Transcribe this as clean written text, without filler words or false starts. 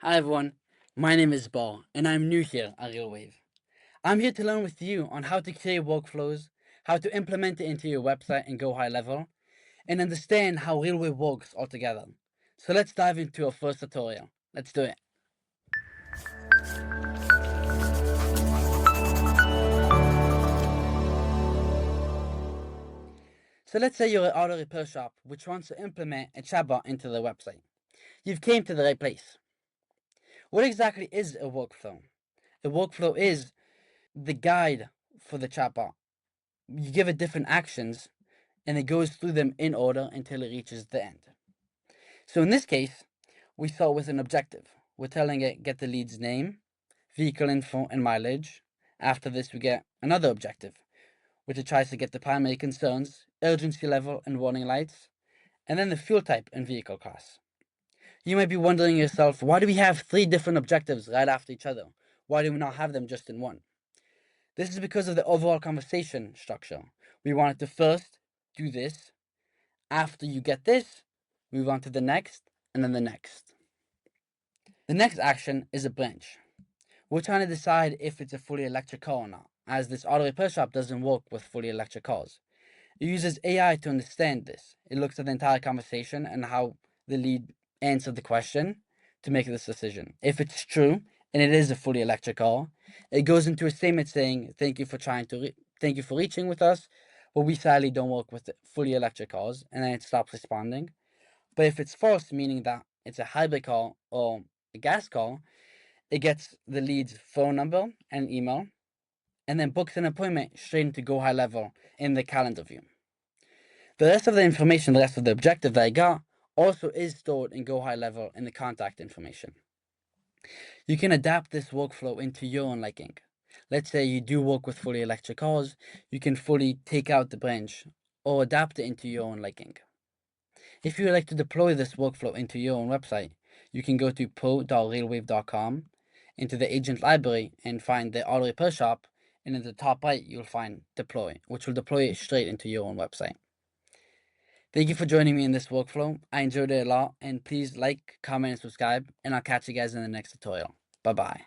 Hi everyone, my name is Ball, and I'm new here at RealWave. I'm here to learn with you on how to create workflows, how to implement it into your website and go high level, and understand how RealWave works altogether. So let's dive into our first tutorial. Let's do it. So let's say you're an auto repair shop which wants to implement a chatbot into their website. You've came to the right place. What exactly is a workflow? A workflow is the guide for the chatbot. You give it different actions and it goes through them in order until it reaches the end. So in this case, we start with an objective. We're telling it get the lead's name, vehicle info, and mileage. After this, we get another objective, which it tries to get the primary concerns, urgency level, and warning lights, and then the fuel type and vehicle class. You might be wondering yourself, why do we have 3 different objectives right after each other? Why do we not have them just in one? This is because of the overall conversation structure. We wanted to first do this. After you get this, move on to the next, and then the next. The next action is a branch. We're trying to decide if it's a fully electric car or not, as this auto repair shop doesn't work with fully electric cars. It uses AI to understand this. It looks at the entire conversation and how the lead answered the question to make this decision. If it's true and it is a fully electric car, it goes into a statement saying, "Thank you for thank you for reaching with us, but we sadly don't work with fully electric cars," and then it stops responding. But if it's false, meaning that it's a hybrid car or a gas car, it gets the lead's phone number and email, and then books an appointment straight into Go High Level in the calendar view. The rest of the information, the rest of the objective that I got, also is stored in Go High Level in the contact information. You can adapt this workflow into your own liking. Let's say you do work with fully electric cars, you can fully take out the branch or adapt it into your own liking. If you would like to deploy this workflow into your own website, you can go to pro.realwave.com into the agent library and find the auto repair shop, and in the top right you'll find deploy, which will deploy it straight into your own website. Thank you for joining me in this workflow. I enjoyed it a lot, and please like, comment, and subscribe, and I'll catch you guys in the next tutorial. Bye bye.